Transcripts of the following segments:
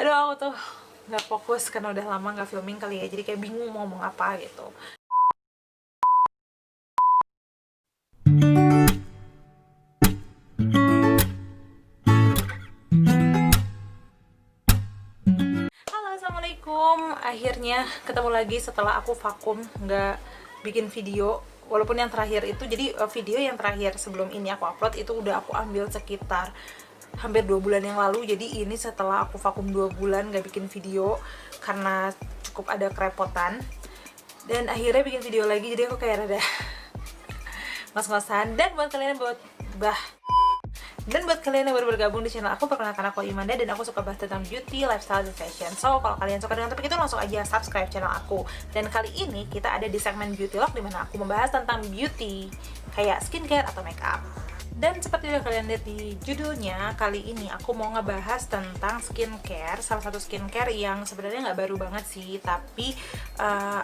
Aduh, aku tuh nggak fokus karena udah lama nggak filming kali ya, jadi kayak bingung mau ngomong apa gitu. Halo, assalamualaikum. Akhirnya ketemu lagi setelah aku vakum nggak bikin video. Walaupun yang terakhir itu, jadi video yang terakhir sebelum ini aku upload itu udah aku ambil sekitar hampir 2 bulan yang lalu. Jadi ini setelah aku vakum 2 bulan nggak bikin video karena cukup ada kerepotan. Dan akhirnya bikin video lagi, jadi aku kayak rada ngos-ngosan. Dan buat kalian yang baru bergabung di channel aku, perkenalkan aku Imanda dan aku suka bahas tentang beauty, lifestyle, dan fashion. So, kalau kalian suka dengan topik itu, langsung aja subscribe channel aku. Dan kali ini kita ada di segmen Beauty Log, dimana aku membahas tentang beauty, kayak skincare atau makeup. Dan seperti yang kalian lihat di judulnya, kali ini aku mau ngebahas tentang skincare. Salah satu skincare yang sebenarnya nggak baru banget sih, tapi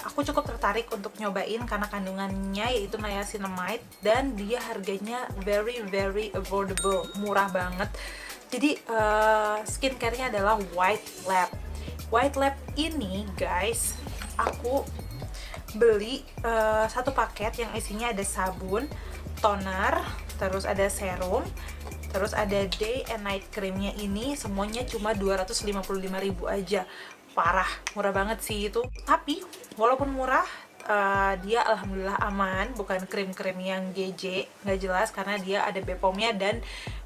aku cukup tertarik untuk nyobain karena kandungannya yaitu niacinamide, dan dia harganya very affordable, murah banget. Jadi skincare-nya adalah White Lab. White Lab ini guys, aku beli satu paket yang isinya ada sabun, toner, terus ada serum, terus ada day and night creamnya. Ini semuanya cuma 255.000 aja. Parah, murah banget sih itu. Tapi walaupun murah, dia alhamdulillah aman, bukan krim-krim yang GJ, nggak jelas, karena dia ada BPOM-nya dan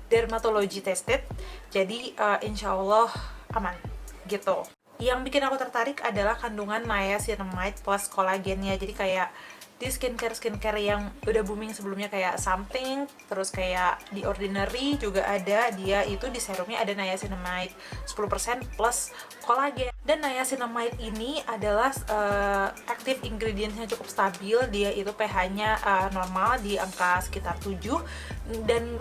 dermatology tested. Jadi insya Allah aman gitu. Yang bikin aku tertarik adalah kandungan niacinamide plus kolagennya. Jadi kayak di skincare yang udah booming sebelumnya kayak Something, terus kayak di Ordinary juga ada, dia itu di serumnya ada niacinamide 10% plus kolagen. Dan niacinamide ini adalah active ingredients-nya cukup stabil, dia itu pH-nya normal di angka sekitar 7, dan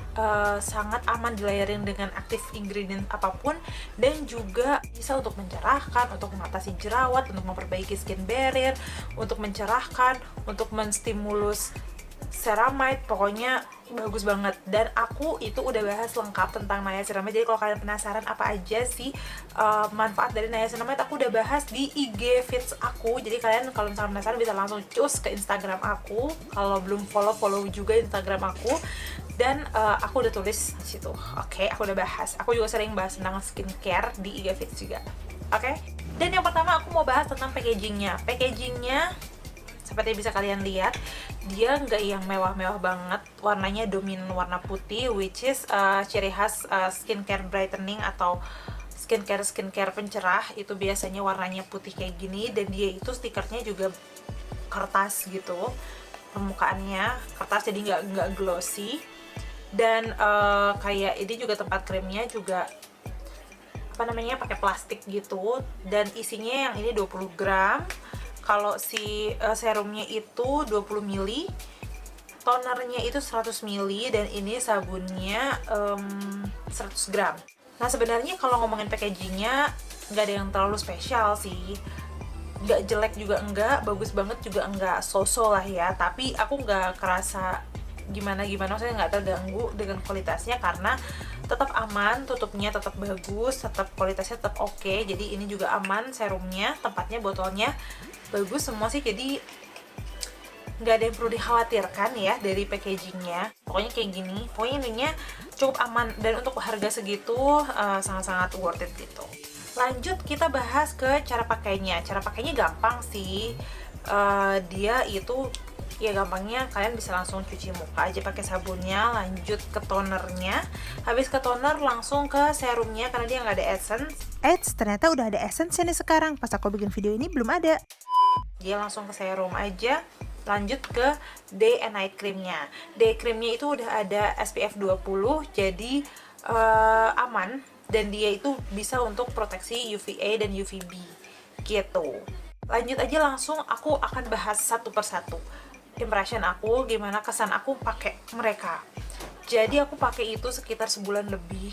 sangat aman dilayarin dengan active ingredient apapun, dan juga bisa untuk mencerahkan, untuk mengatasi jerawat, untuk memperbaiki skin barrier, untuk mencerahkan, untuk menstimulus ceramide. Pokoknya bagus banget. Dan aku itu udah bahas lengkap tentang niacinamide, jadi kalau kalian penasaran apa aja sih manfaat dari niacinamide, aku udah bahas di IG feeds aku. Jadi kalian kalau misalnya penasaran bisa langsung cus ke Instagram aku. Kalau belum follow juga Instagram aku, dan aku udah tulis di situ. Oke, aku udah bahas. Aku juga sering bahas tentang skincare di IG feeds juga. Oke. Dan yang pertama aku mau bahas tentang packagingnya. Packagingnya seperti yang bisa kalian lihat, dia nggak yang mewah-mewah banget. Warnanya dominan warna putih, which is ciri khas skincare brightening atau skincare pencerah. Itu biasanya warnanya putih kayak gini, dan dia itu stikernya juga kertas gitu, permukaannya kertas, jadi nggak glossy. Dan kayak ini juga tempat krimnya juga pakai plastik gitu, dan isinya yang ini 20 gram. Kalau si serumnya itu 20 ml, tonernya itu 100 ml, dan ini sabunnya 100 gram. Nah sebenarnya kalau ngomongin packagingnya nggak ada yang terlalu spesial sih, nggak jelek juga enggak, bagus banget juga enggak, so-so lah ya. Tapi aku nggak kerasa gimana, maksudnya nggak terganggu dengan kualitasnya, karena tetap aman, tutupnya tetap bagus, tetap kualitasnya tetap oke. Jadi ini juga aman, serumnya, tempatnya, botolnya bagus semua sih. Jadi nggak ada yang perlu dikhawatirkan ya dari packagingnya. Pokoknya kayak gini, pokoknya ininya cukup aman, dan untuk harga segitu sangat-sangat worth it gitu. Lanjut kita bahas ke cara pakainya. Cara pakainya gampang sih. Dia itu ya gampangnya kalian bisa langsung cuci muka aja pakai sabunnya, lanjut ke tonernya, habis ke toner langsung ke serumnya karena dia nggak ada essence. Ternyata udah ada essence nih sekarang, pas aku bikin video ini belum ada. Dia langsung ke serum aja, lanjut ke day and night creamnya. Day creamnya itu udah ada SPF 20, jadi aman, dan dia itu bisa untuk proteksi UVA dan UVB gitu. Lanjut aja langsung, aku akan bahas satu persatu impression aku, gimana kesan aku pakai mereka. Jadi aku pakai itu sekitar sebulan lebih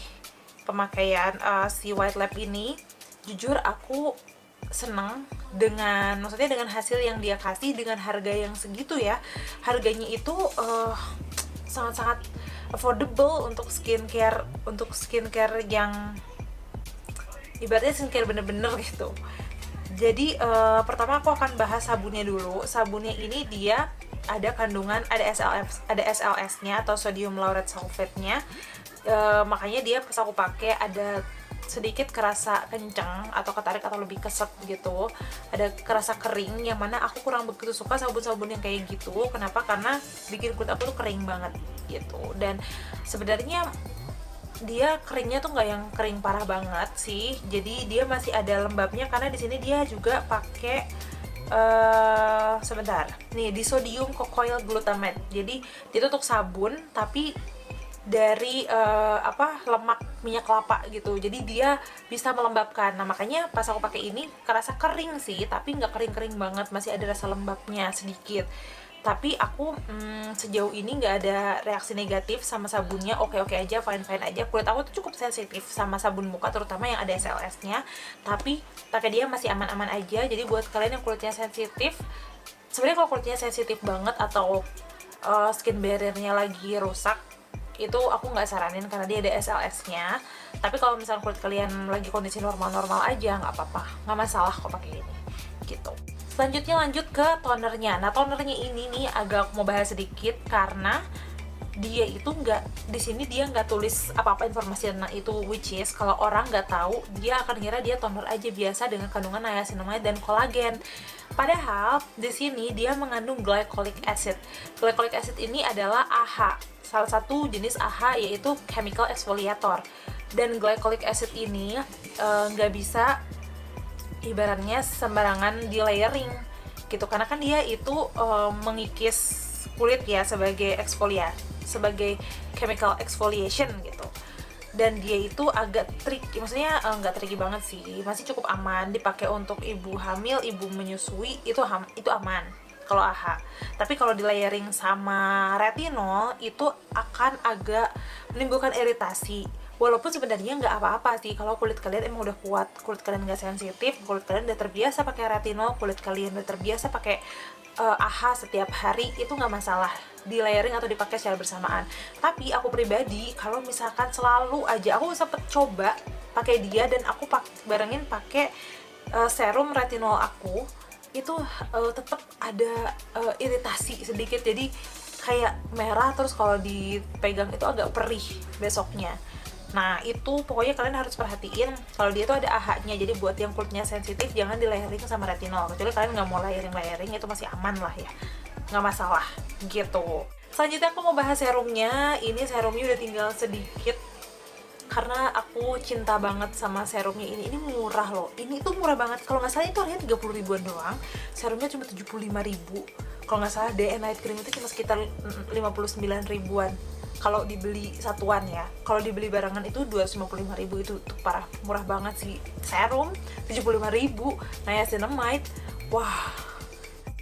pemakaian si White Lab ini. Jujur aku seneng maksudnya dengan hasil yang dia kasih, dengan harga yang segitu ya. Harganya itu sangat-sangat affordable untuk skincare ibaratnya skincare bener-bener gitu. Jadi pertama aku akan bahas sabunnya dulu. Sabunnya ini dia ada kandungan, ada SLS-nya atau sodium lauryl sulfate-nya. Makanya dia pas aku pakai ada sedikit kerasa kencang atau ketarik atau lebih keset gitu, ada kerasa kering, yang mana aku kurang begitu suka sabun-sabun yang kayak gitu. Kenapa? Karena bikin kulit aku tuh kering banget gitu. Dan sebenarnya dia keringnya tuh nggak yang kering parah banget sih, jadi dia masih ada lembabnya karena di sini dia juga pakai sebentar nih, disodium cocoyl glutamate. Jadi dia tuh untuk sabun tapi dari lemak minyak kelapa gitu, jadi dia bisa melembabkan. Nah makanya pas aku pakai ini kerasa kering sih, tapi nggak kering-kering banget, masih ada rasa lembabnya sedikit. Tapi aku sejauh ini nggak ada reaksi negatif sama sabunnya, oke-oke aja, fine-fine aja. Kulit aku tuh cukup sensitif sama sabun muka, terutama yang ada SLS-nya, tapi pakai dia masih aman-aman aja. Jadi buat kalian yang kulitnya sensitif, sebenarnya kalau kulitnya sensitif banget atau skin barrier-nya lagi rusak, itu aku nggak saranin karena dia ada SLS-nya. Tapi kalau misalnya kulit kalian lagi kondisi normal-normal aja, nggak apa-apa, nggak masalah kok pakai ini gitu. Selanjutnya lanjut ke tonernya. Nah tonernya ini nih agak mau bahas sedikit karena dia itu nggak, di sini dia nggak tulis apa-apa informasi tentang itu, which is kalau orang nggak tahu dia akan kira dia toner aja biasa dengan kandungan niacinamide dan kolagen. Padahal di sini dia mengandung glycolic acid. Glycolic acid ini adalah AHA, salah satu jenis AHA yaitu chemical exfoliator. Dan glycolic acid ini nggak bisa ibaratnya sembarangan di layering gitu, karena kan dia itu mengikis kulit ya sebagai sebagai chemical exfoliation gitu. Dan dia itu agak tricky, maksudnya nggak tricky banget sih, masih cukup aman dipakai untuk ibu hamil, ibu menyusui, itu aman kalau AHA. Tapi kalau di layering sama retinol itu akan agak menimbulkan iritasi. Walaupun sebenarnya nggak apa-apa sih kalau kulit kalian emang udah kuat, kulit kalian nggak sensitif, kulit kalian udah terbiasa pakai retinol, kulit kalian udah terbiasa pakai AHA setiap hari, itu nggak masalah di layering atau dipakai secara bersamaan. Tapi aku pribadi kalau misalkan selalu aja, aku sempet coba pakai dia dan aku barengin pakai serum retinol aku, itu tetap ada iritasi sedikit, jadi kayak merah, terus kalau dipegang itu agak perih besoknya. Nah itu pokoknya kalian harus perhatiin kalau dia tuh ada AHA-nya. Jadi buat yang kulitnya sensitif jangan di layering sama retinol, kecuali kalian nggak mau layering itu masih aman lah ya, nggak masalah gitu. Selanjutnya aku mau bahas serumnya. Ini serumnya udah tinggal sedikit karena aku cinta banget sama serumnya ini murah loh. Ini tuh murah banget, kalau nggak salah itu harganya 30 ribuan doang, serumnya cuma 75 ribu. Kalau nggak salah Day and Night Cream itu cuma sekitar 59 ribuan kalau dibeli satuan ya. Kalau dibeli barengan itu 255 ribu, itu tuh parah murah banget sih. Serum 75 ribu, niacinamide, wah.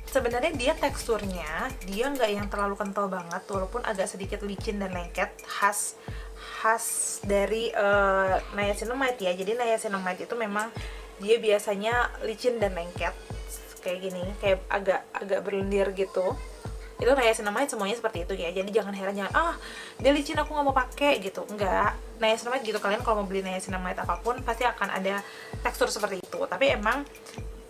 Sebenarnya dia teksturnya dia nggak yang terlalu kental banget, walaupun agak sedikit licin dan lengket, khas dari niacinamide ya. Jadi niacinamide itu memang dia biasanya licin dan lengket kayak gini, kayak agak berlendir gitu. Itu niacinamide semuanya seperti itu ya. Jadi jangan heran, jangan dia licin aku nggak mau pakai gitu, enggak. Niacinamide gitu, kalian kalau mau beli niacinamide apapun pasti akan ada tekstur seperti itu. Tapi emang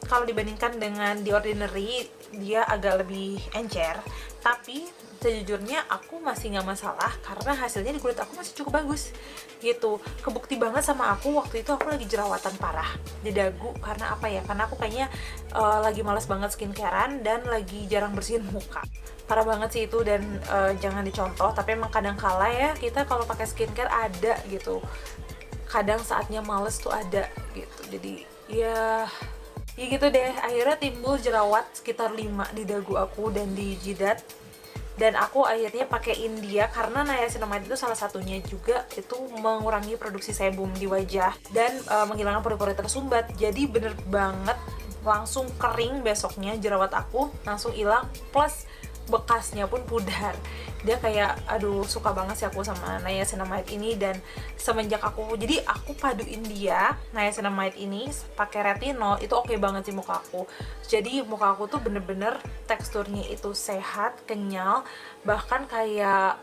kalau dibandingkan dengan The Ordinary dia agak lebih encer. Tapi sejujurnya aku masih nggak masalah karena hasilnya di kulit aku masih cukup bagus gitu. Kebukti banget sama aku waktu itu aku lagi jerawatan parah di dagu. Karena apa ya, karena aku kayaknya lagi males banget skincarean dan lagi jarang bersihin muka. Parah banget sih itu, dan jangan dicontoh. Tapi emang kadang kala ya kita kalau pakai skincare ada gitu, kadang saatnya males tuh ada gitu. Jadi ya gitu deh, akhirnya timbul jerawat sekitar 5 di dagu aku dan di jidat. Dan aku akhirnya pakaiin dia karena niacinamide itu salah satunya juga itu mengurangi produksi sebum di wajah dan menghilangkan pori-pori tersumbat. Jadi bener banget langsung kering besoknya, jerawat aku langsung hilang, plus bekasnya pun pudar. Dia kayak, aduh suka banget sih aku sama niacinamide ini. Dan semenjak aku paduin dia niacinamide ini pakai retinol, itu oke banget sih muka aku. Jadi muka aku tuh bener-bener teksturnya itu sehat, kenyal, bahkan kayak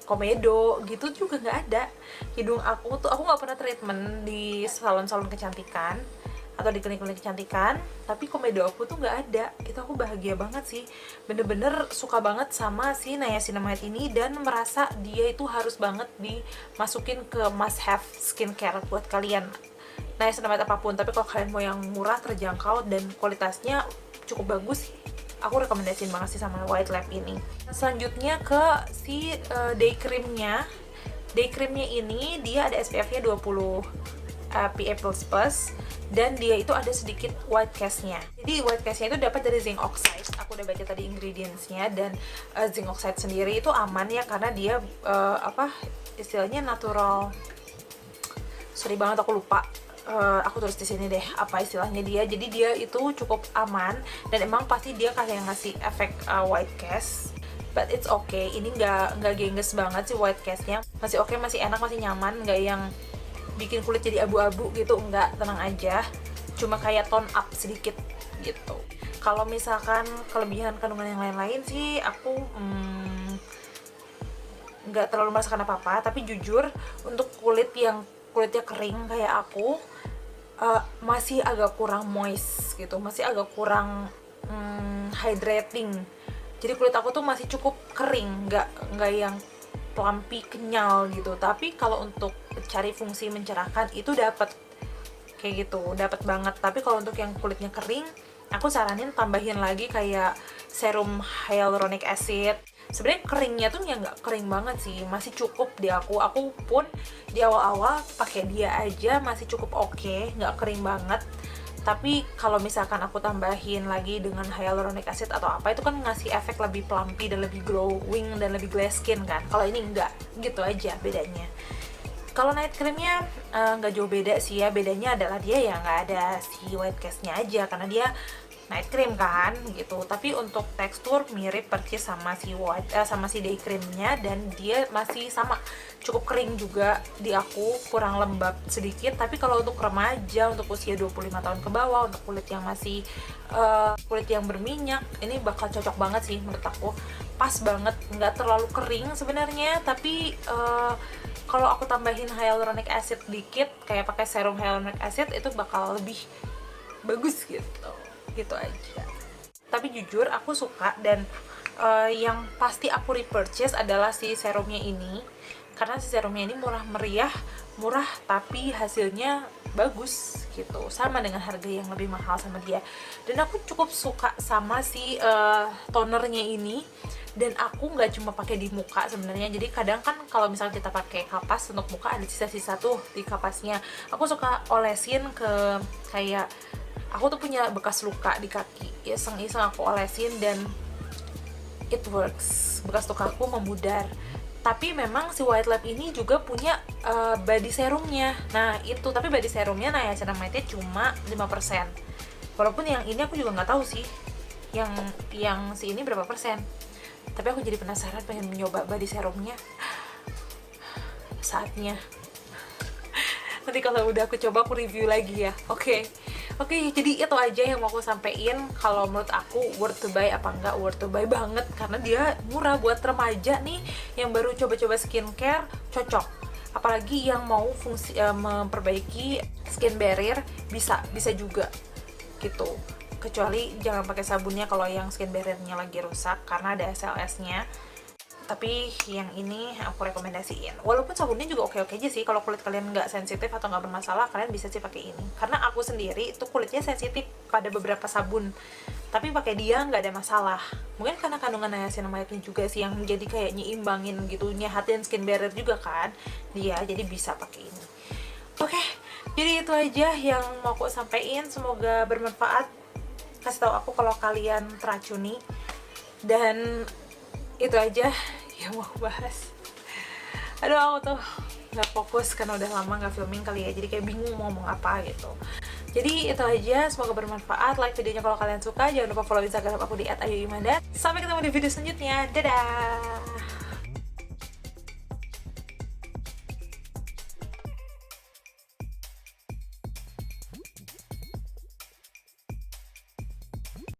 komedo gitu juga nggak ada. Hidung aku nggak pernah treatment di salon-salon kecantikan atau di klinik-klinik kecantikan, tapi komedo aku tuh nggak ada. Itu aku bahagia banget sih, bener-bener suka banget sama si niacinamide ini, dan merasa dia itu harus banget dimasukin ke must have skincare buat kalian, niacinamide apapun. Tapi kalau kalian mau yang murah, terjangkau, dan kualitasnya cukup bagus, aku rekomendasiin banget sih sama White Lab ini. Selanjutnya ke si day creamnya. Day creamnya ini dia ada SPF-nya 20 PA++, dan dia itu ada sedikit white cast-nya. Jadi white cast-nya itu dapat dari zinc oxide. Aku udah baca tadi ingredients-nya, dan zinc oxide sendiri itu aman ya, karena dia istilahnya natural. Sorry banget aku lupa. Aku tulis di sini deh apa istilahnya dia. Jadi dia itu cukup aman, dan emang pasti dia kayak ngasih efek white cast. But it's okay. Ini nggak gengges banget sih white cast-nya. Masih oke, masih enak, masih nyaman, nggak yang bikin kulit jadi abu-abu gitu, enggak, tenang aja. Cuma kayak tone up sedikit gitu. Kalau misalkan kelebihan kandungan yang lain-lain sih aku nggak terlalu merasakan apa-apa. Tapi jujur untuk kulitnya kering kayak aku, masih agak kurang moist gitu, masih agak kurang hydrating. Jadi kulit aku tuh masih cukup kering, nggak yang plumpy kenyal gitu. Tapi kalau untuk cari fungsi mencerahkan itu dapat kayak gitu, dapat banget. Tapi kalau untuk yang kulitnya kering, aku saranin tambahin lagi kayak serum hyaluronic acid. Sebenarnya keringnya tuh ya nggak kering banget sih, masih cukup di aku pun di awal-awal pakai dia aja masih cukup oke, nggak kering banget. Tapi kalau misalkan aku tambahin lagi dengan hyaluronic acid atau apa, itu kan ngasih efek lebih plumpy dan lebih glowing dan lebih glass skin kan. Kalau ini enggak, gitu aja bedanya. Kalau night creamnya nggak jauh beda sih ya. Bedanya adalah dia ya nggak ada si white cast-nya aja, karena dia night cream kan gitu. Tapi untuk tekstur mirip persis sama si day creamnya, dan dia masih sama cukup kering juga di aku, kurang lembab sedikit. Tapi kalau untuk remaja, untuk usia 25 tahun ke bawah, untuk kulit yang masih kulit yang berminyak, ini bakal cocok banget sih menurut aku. Pas banget, nggak terlalu kering sebenarnya, tapi kalau aku tambahin hyaluronic acid dikit, kayak pakai serum hyaluronic acid, itu bakal lebih bagus gitu aja. Tapi jujur aku suka, dan yang pasti aku repurchase adalah si serumnya ini, karena si serumnya ini murah meriah, murah tapi hasilnya bagus gitu, sama dengan harga yang lebih mahal sama dia. Dan aku cukup suka sama si tonernya ini. Dan aku nggak cuma pakai di muka sebenarnya. Jadi kadang kan kalau misalnya kita pakai kapas untuk muka, ada sisa-sisa tuh di kapasnya. Aku suka olesin ke kayak, aku tuh punya bekas luka di kaki, iseng-iseng aku olesin, dan it works. Bekas luka aku memudar. Tapi memang si White Lab ini juga punya body serumnya. Nah itu, tapi body serumnya niacinamide cuma 5%. Walaupun yang ini aku juga nggak tahu sih yang si ini berapa persen. Tapi aku jadi penasaran, pengen mencoba body serumnya. Saatnya nanti kalau udah aku coba, aku review lagi ya. Oke, jadi itu aja yang mau aku sampein. Kalau menurut aku worth to buy apa enggak, worth to buy banget, karena dia murah. Buat remaja nih yang baru coba-coba skincare, cocok. Apalagi yang mau fungsi memperbaiki skin barrier, bisa juga gitu. Kecuali jangan pakai sabunnya kalau yang skin barrier-nya lagi rusak, karena ada SLS-nya. Tapi yang ini aku rekomendasiin. Walaupun sabunnya juga oke-oke aja sih. Kalau kulit kalian nggak sensitif atau nggak bermasalah, kalian bisa sih pakai ini. Karena aku sendiri itu kulitnya sensitif pada beberapa sabun, tapi pakai dia nggak ada masalah. Mungkin karena kandungan niacinamide juga sih yang jadi kayak nyimbangin gitu, nyehatin skin barrier juga kan dia, jadi bisa pakai ini. Oke, jadi itu aja yang mau aku sampaikan. Semoga bermanfaat. Kasih tahu aku kalau kalian teracuni. Dan itu aja yang mau aku bahas. Aduh, aku tuh nggak fokus karena udah lama nggak filming kali ya, jadi kayak bingung mau ngomong apa gitu. Jadi itu aja, semoga bermanfaat. Like videonya kalau kalian suka, jangan lupa follow Instagram aku di @ayuimanda. Sampai ketemu di video selanjutnya, dadah.